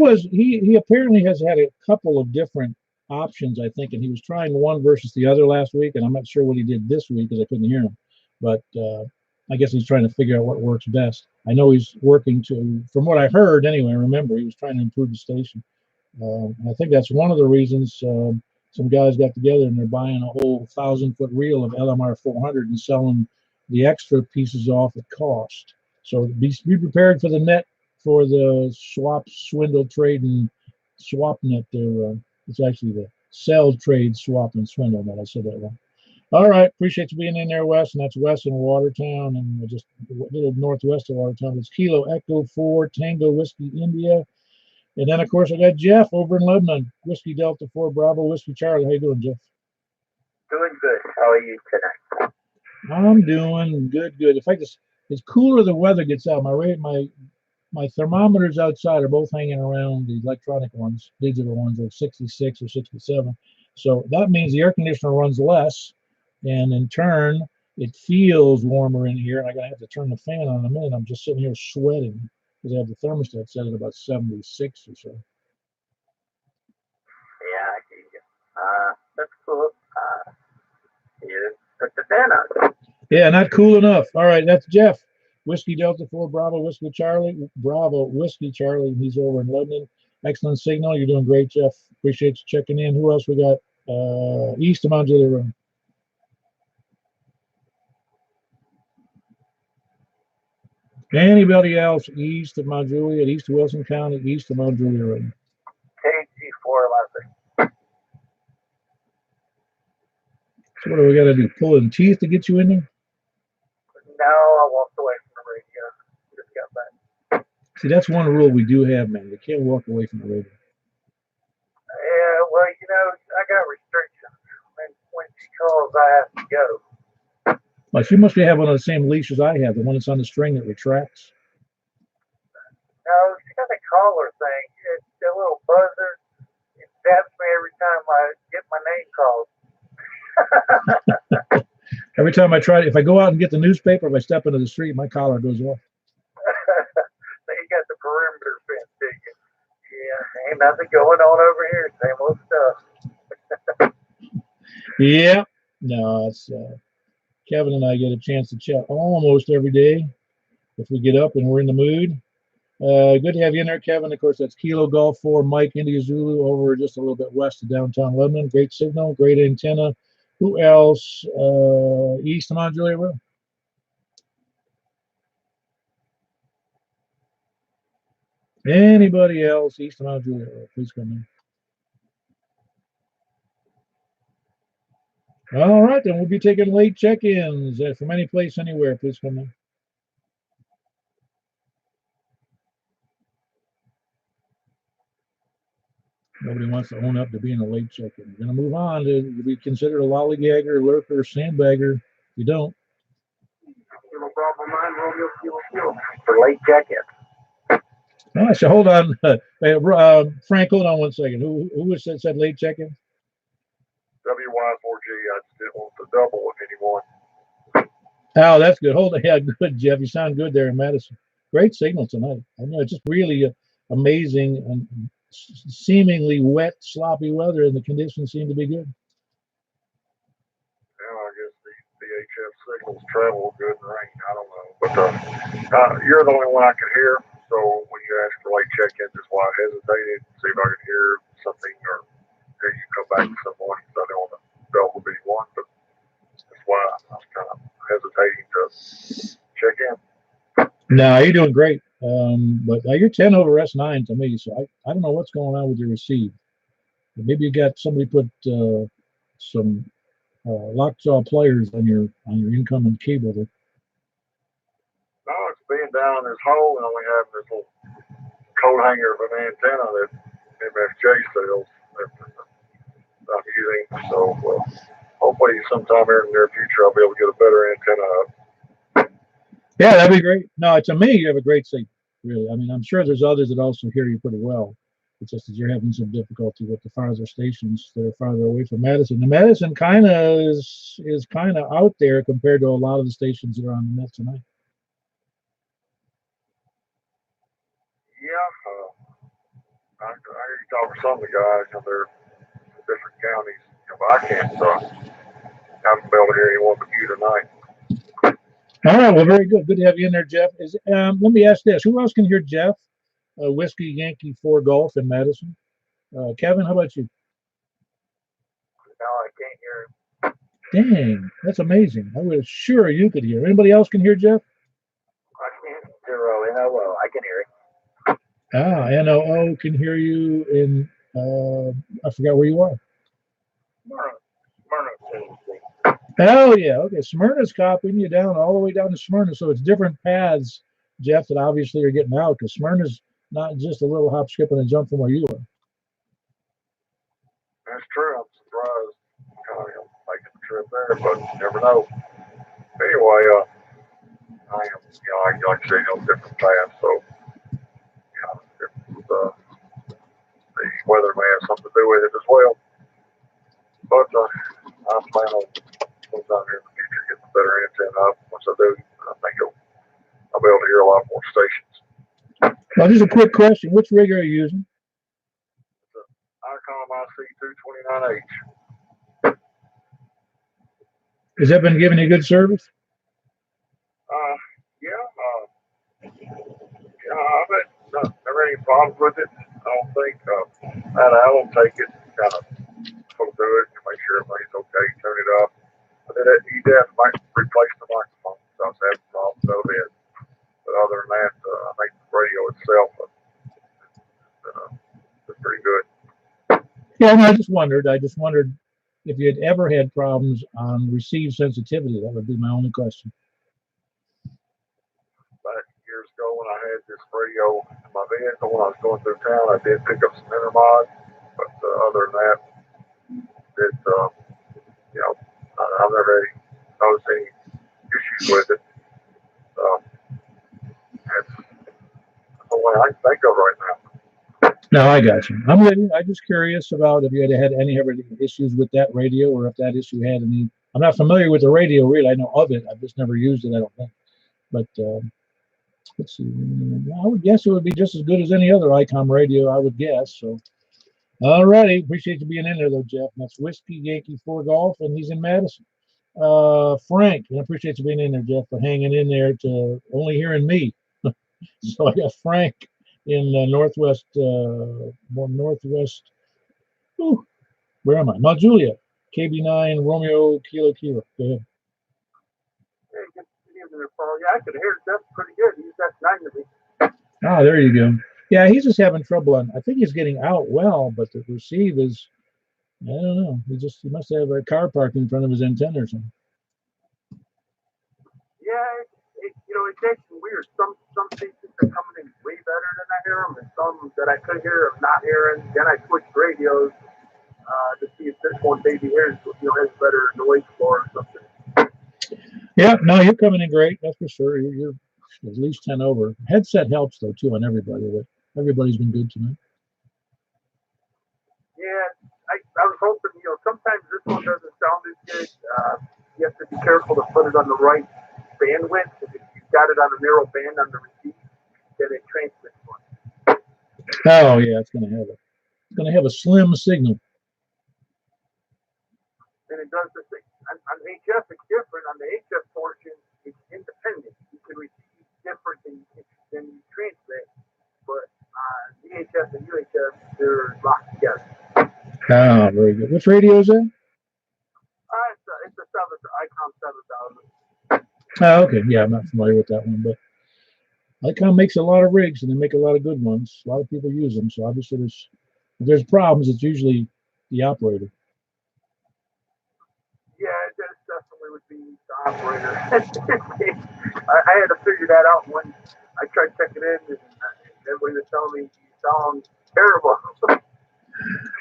apparently has had a couple of different options, I think, and he was trying one versus the other last week, and I'm not sure what he did this week because I couldn't hear him. But I guess he's trying to figure out what works best. I know he's working to, from what I heard anyway, remember, he was trying to improve the station. I think that's one of the reasons some guys got together and they're buying a whole 1,000-foot reel of LMR 400 and selling the extra pieces off at cost. So be prepared for the net for the swap, swindle, trade, and swap net there. It's actually the sell, trade, swap, and swindle net. I said that wrong. All right. Appreciate you being in there, Wes. And that's Wes in Watertown and just a little northwest of Watertown. It's Kilo Echo 4 Tango Whiskey India. And then, of course, I got Jeff over in Lebanon. Whiskey Delta 4 Bravo Whiskey Charlie. How you doing, Jeff? Doing good. How are you tonight? I'm doing good, good. In fact, it's cooler the weather gets out. My thermometers outside are both hanging around the electronic ones, digital ones, are 66 or 67. So that means the air conditioner runs less, and in turn, it feels warmer in here. And I'm gonna have to turn the fan on in a minute. I'm just sitting here sweating because I have the thermostat set at about 76 or so. Yeah, I hear you. That's cool. Yeah, put the fan on. Yeah, not cool enough. All right, that's Jeff. Whiskey Delta 4 Bravo Whiskey Charlie. Bravo Whiskey Charlie. He's over in Lebanon. Excellent signal. You're doing great, Jeff. Appreciate you checking in. Who else we got? East of Mount Juliet Road. Anybody else east of Mount Juliet, east of Wilson County, east of Mount Juliet Road? KG4 last. So what do we got to do? Pulling teeth to get you in there? No, I walked away from the radio. Just got back. See, that's one rule we do have, man. You can't walk away from the radio. Yeah, well, you know, I got restrictions. When she calls, I have to go. Well, she must have one of the same leashes I have, the one that's on the string that retracts. No, she got a collar thing. It's a little buzzer. It taps me every time I get my name called. Every time I try, if I go out and get the newspaper, if I step into the street, my collar goes off. So you got the perimeter fence, did you? Yeah, ain't nothing going on over here. Same old stuff. Yeah. No, it's Kevin and I get a chance to chat almost every day if we get up and we're in the mood. Good to have you in there, Kevin. Of course, that's Kilo Golf 4 Mike India Zulu over just a little bit west of downtown Lebanon. Great signal, great antenna. Who else? East of Mount Juliet Road. Anybody else east of Mount Juliet Road? Please come in. All right, then we'll be taking late check-ins from any place, anywhere. Please come in. Nobody wants to own up to being a late check-in. We're going to move on to be considered a lollygagger, lurker, sandbagger. You don't. For late check-in. Oh, so hold on. Frank, hold on one second. Who was said late check-in? WY4G, I just didn't want to double with anyone. Oh, that's good. Hold on. Yeah, good, Jeff. You sound good there in Madison. Great signal tonight. I know it's just really amazing and seemingly wet, sloppy weather, and the conditions seem to be good. Yeah, I guess the VHF signals travel good in rain. I don't know. But you're the only one I can hear. So when you ask for late check-in, just why I hesitated, see if I could hear something or hear you come back to someone. So I don't want to double with anyone. But that's why I was kind of hesitating to check in. No, you're doing great. But you're 10 over S9 to me, so I don't know what's going on with your receive. Maybe you got somebody put some lockjaw pliers on your incoming cable there. No, it's being down in this hole and only having this little coat hanger of an antenna that MFJ sells. I'm using. So hopefully sometime here in the near future I'll be able to get a better antenna up. Yeah, that'd be great. No, to me, you have a great signal. Really, I mean, I'm sure there's others that also hear you pretty well. It's just that you're having some difficulty with the farther stations that are farther away from Madison. The Madison kind of is kind of out there compared to a lot of the stations that are on the net tonight. Yeah, I hear you talk to some of the guys, you know, they're in different counties, you know, but I can't. I haven't been able to hear anyone but you tonight. All right, well, very good. Good to have you in there, Jeff. Let me ask this: who else can hear Jeff? Whiskey Yankee 4 Golf in Madison. Kevin, how about you? No, I can't hear him. Dang, that's amazing. I was sure you could hear. Anybody else can hear Jeff? I can't. N-O-O. I can hear him. Ah, NOO can hear you in, I forgot where you are. Smyrna, Tennessee. Oh, yeah. Okay. Smyrna's copying you down all the way down to Smyrna. So it's different paths, Jeff, that obviously are getting out because Smyrna's not just a little hop, skip, and a jump from where you are. That's true. I'm surprised. Kind of making the trip there, but you never know. Anyway, I am, like I say, on different paths, so the weather may have something to do with it as well. But I plan on sometime here in the future getting a better antenna up. Once I do, I think I'll be able to hear a lot more stations. Now, just a quick question. Which rig are you using? It's an ICOM IC229H. Has that been giving you good service? I've never had any problems with it. I don't think. I will take it, kind of go through it and make sure everything's okay, turn it up. But then you might replace the microphone. So I was having problems over it. But other than radio itself. It's pretty good. Yeah, and I just wondered if you had ever had problems on receive sensitivity. That would be my only question. Back years ago when I had this radio in my vehicle when I was going through town, I did pick up some intermod, but other than that, I've never noticed any issues with it. That's the way I can think of right now. No, I got you. I'm with you. I'm just curious about if you had any ever issues with that radio, or if that issue had any. I'm not familiar with the radio, really. I know of it. I've just never used it, I don't think. But let's see. I would guess it would be just as good as any other ICOM radio, I would guess. So, all righty. Appreciate you being in there, though, Jeff. And that's Whiskey Yankee 4 Golf, and he's in Madison. Frank, I appreciate you being in there, Jeff, for hanging in there to only hearing me. So I got Frank in northwest. Ooh, where am I? Mount Juliet. KB9 Romeo Kilo Kilo. Go ahead. Hey, good evening there, Paul. Yeah, I could hear Jeff pretty good. He's that 9 to me. Ah, there you go. Yeah, he's just having trouble on. I think he's getting out well, but the receive is. I don't know. He must have a car parked in front of his antenna or something. Yeah, it's actually weird. Some stations are coming in way better than I hear them, and some that I could hear I'm not hearing. Then I switch radios to see if this one maybe has better noise floor or something. Yeah, no, you're coming in great. That's for sure. You're at least 10 over. Headset helps though too on everybody. But everybody's been good tonight. Yeah, I was hoping. Sometimes this one doesn't sound as good. You have to be careful to put it on the right bandwidth. If you've got it on a narrow band on the receive, then it transmits one. Oh yeah, it's gonna have a slim signal. And it does the thing. On HF, it's different. On the HF portion, it's independent. You can receive different than you transmit. But VHF and UHF, they're locked together. Oh, very good. Which radio is that? It's a ICOM 7000. Oh, okay. Yeah, I'm not familiar with that one, but ICOM makes a lot of rigs, and they make a lot of good ones. A lot of people use them, so obviously if there's problems, it's usually the operator. Yeah, it definitely would be the operator. I had to figure that out when I tried checking in, and everybody was telling me you sound terrible.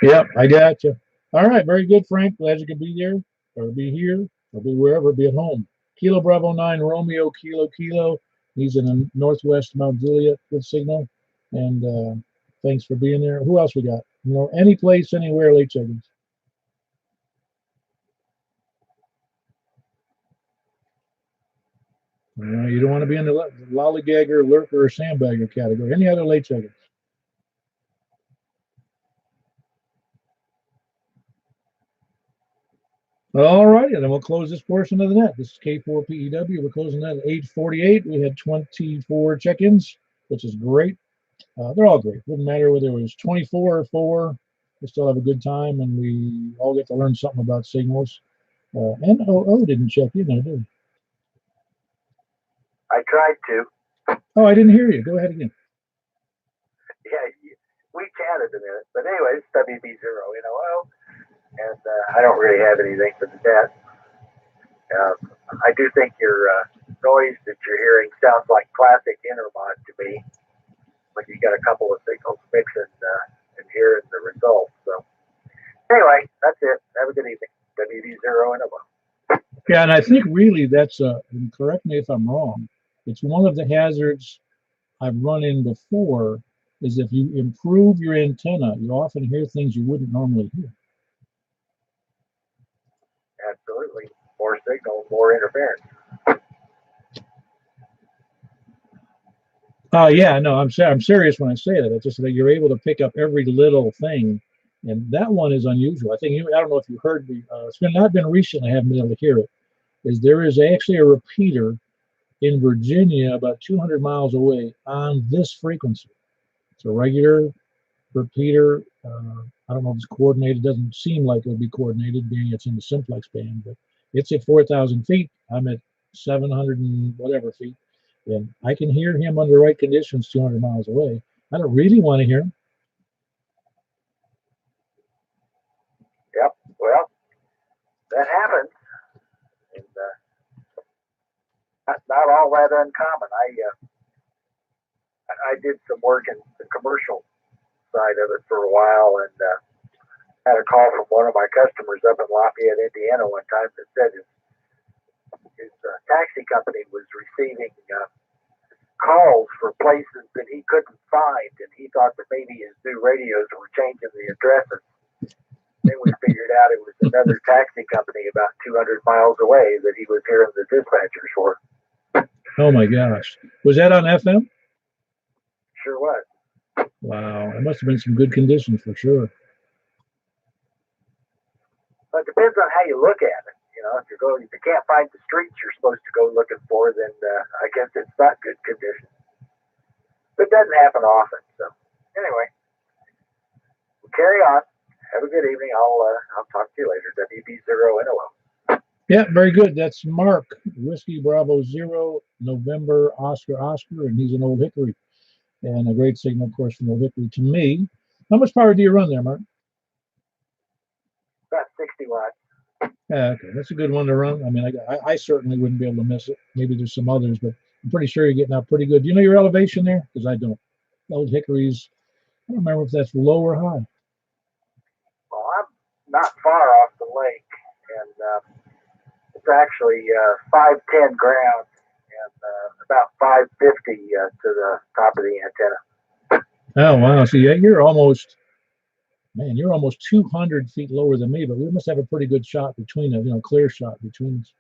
Yep, I got you. All right, very good, Frank. Glad you could be there, or be here, or be wherever, be at home. Kilo Bravo 9 Romeo Kilo Kilo. He's in the northwest Mount Juliet. Good signal. And thanks for being there. Who else we got? Any place, anywhere, late check-ins. You don't want to be in the lollygagger, lurker, or sandbagger category. Any other late check-ins? All right, and then we'll close this portion of the net. This is K4PEW. We're closing that at 8:48. We had 24 check-ins, which is great. They're all great. Wouldn't matter whether it was 24 or 4. We still have a good time, and we all get to learn something about signals. And didn't check in, did he? I tried to. Oh, I didn't hear you. Go ahead again. Yeah, we chatted a minute, but anyway, it's WB0 NOO, and I don't really have anything for the chat. I do think your noise that you're hearing sounds like classic intermod to me. Like you got a couple of signals mixing and hearing the results. So anyway, that's it. Have a good evening. WB0 NOO. Yeah, and I think really that's and correct me if I'm wrong, it's one of the hazards I've run in before is if you improve your antenna, you often hear things you wouldn't normally hear. Absolutely. More signal, more interference. Yeah, no, I'm serious when I say that. It's just that you're able to pick up every little thing, and that one is unusual. I don't know if you heard me. It's not been recently. I haven't been able to hear it. There is actually a repeater in Virginia, about 200 miles away, on this frequency. It's a regular repeater. I don't know if it's coordinated. It doesn't seem like it would be coordinated, being it's in the simplex band, but it's at 4,000 feet. I'm at 700 and whatever feet. and I can hear him under the right conditions 200 miles away. I don't really want to hear him. Yep. Well, that happens, and not all that uncommon. I did some work in the commercial side of it for a while, and had a call from one of my customers up in Lafayette, Indiana, one time that said his taxi company was receiving calls for places that he couldn't find, and he thought that maybe his new radios were changing the addresses. Then we figured out it was another taxi company about 200 miles away that he was hearing the dispatchers for. Oh my gosh. Was that on FM? Sure was. Wow. It must have been some good conditions for sure. But it depends on how you look at it. You know, if you can't find the streets you're supposed to go looking for, then I guess it's not good condition. But it doesn't happen often. So anyway, we'll carry on. Have a good evening. I'll talk to you later. WB0NOO. Yeah, very good. That's Mark, Whiskey Bravo 0, November, Oscar, Oscar, and he's an Old Hickory. And a great signal, of course, from Old Hickory to me. How much power do you run there, Mark? About 60 watts. Yeah, okay. That's a good one to run. I mean, I certainly wouldn't be able to miss it. Maybe there's some others, but I'm pretty sure you're getting out pretty good. Do you know your elevation there? Because I don't. Old Hickory's, I don't remember if that's low or high. Well, I'm not far off the lake, and it's actually 510 ground and about 550 to the top of the antenna. Oh, wow. So yeah, you're almost 200 feet lower than me, but we must have a pretty good shot between us, clear shot between us.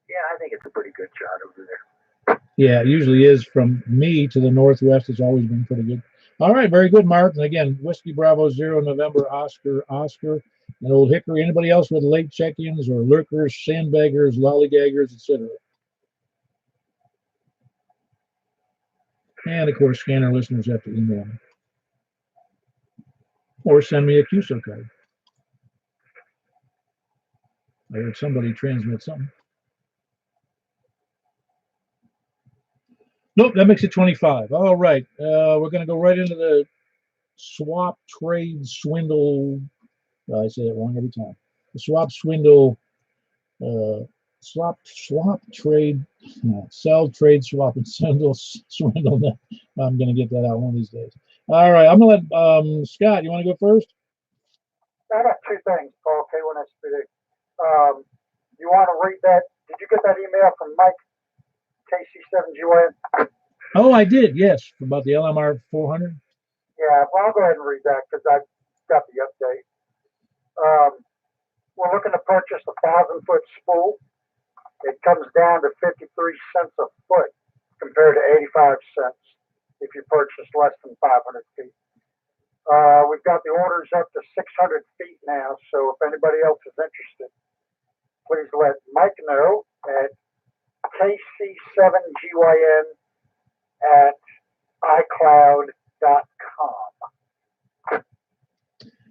Yeah, I think it's a pretty good shot over there. Yeah, it usually is. From me to the northwest, it's always been pretty good. All right, very good, Mark. And again, Whiskey Bravo 0, November, Oscar, Oscar, and Old Hickory. Anybody else with late check-ins or lurkers, sandbaggers, lollygaggers, etc.? And of course, scanner listeners have to email me or send me a QSO card. I heard somebody transmit something. Nope, that makes it 25. All right, we're going to go right into the swap trade swindle. I say it wrong every time. The swap swindle, swap trade, sell trade swap and swindle. I'm going to get that out one of these days. All right, I'm going to let Scott. You want to go first? I got two things, Paul K1SPD. You want to read that? Did you get that email from Mike KC7GYN? Oh, I did. Yes, about the LMR 400. Yeah, well, I'll go ahead and read that because I got the update. We're looking to purchase a 1,000-foot spool. It comes down to 53 cents a foot compared to 85 cents if you purchase less than 500 feet. We've got the orders up to 600 feet now, so if anybody else is interested, please let Mike know at KC7GYN at iCloud.com.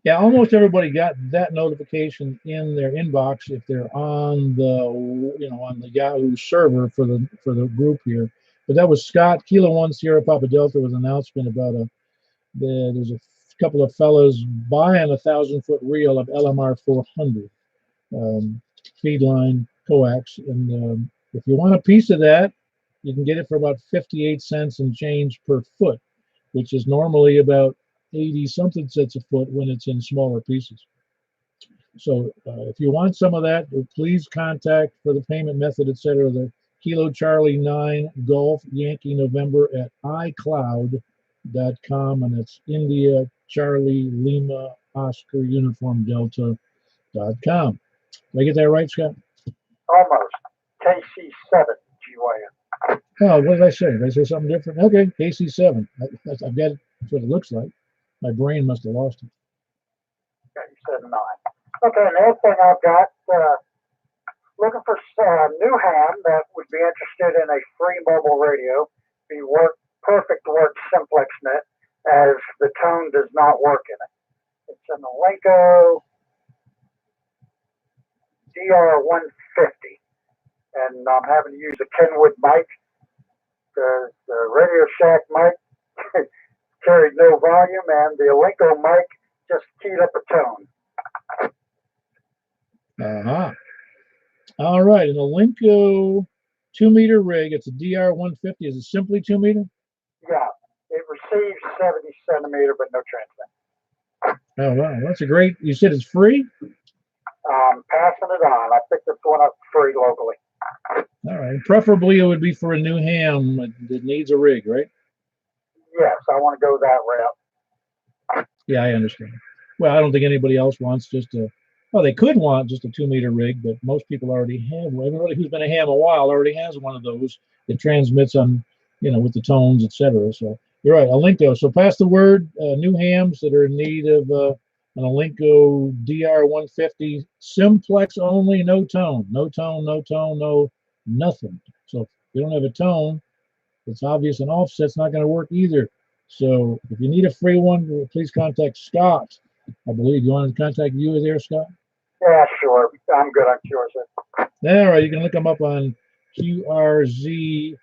Yeah, almost everybody got that notification in their inbox if they're on the Yahoo server for the group here. But that was Scott, Kilo 1 Sierra Papa Delta, with an announcement about there's a couple of fellas buying a 1,000-foot reel of LMR 400 feed line coax, and if you want a piece of that, you can get it for about 58 cents and change per foot, which is normally about 80 something cents a foot when it's in smaller pieces. So if you want some of that, please contact for the payment method, etc. the Kilo Charlie 9 Golf Yankee November at iCloud.com, and it's India Charlie Lima Oscar Uniform Delta.com. Did I get that right, Scott? Almost. KC7GYN. Oh, what did I say? Did I say something different? Okay, KC7. I've got it. That's what it looks like. My brain must have lost it. Okay, you said 9. Okay, and the other thing I've got, looking for new ham that would be interested in a free mobile radio. Perfect work Simplex Net, as the tone does not work in it. It's an Elenco DR150. and I'm having to use a Kenwood mic because the Radio Shack mic carried no volume, and the Alinco mic just keyed up a tone. Uh-huh. All right, an Alinco 2-meter rig. It's a DR150. Is it simply 2-meter? Yeah, it receives 70 centimeter, but no transmit. Oh, wow. That's a great. You said it's free? Passing it on. I picked this one up free locally. All right. Preferably it would be for a new ham that needs a rig, right? Yes, I want to go that route. Yeah, I understand. Well, I don't think anybody else wants just a. Well, they could want just a 2-meter rig, but most people already have one. Everybody who's been a ham a while already has one of those that transmits on, with the tones, etc. So you're right, Alinco. So pass the word, new hams that are in need of an Alinco DR150 simplex only, no tone, no tone, no tone, no nothing. So if you don't have a tone, it's obvious an offset's not going to work either. So if you need a free one, please contact Scott. I believe you wanted to contact you there, Scott? Yeah, sure. I'm good on QRZ. All right, you can look them up on QRZ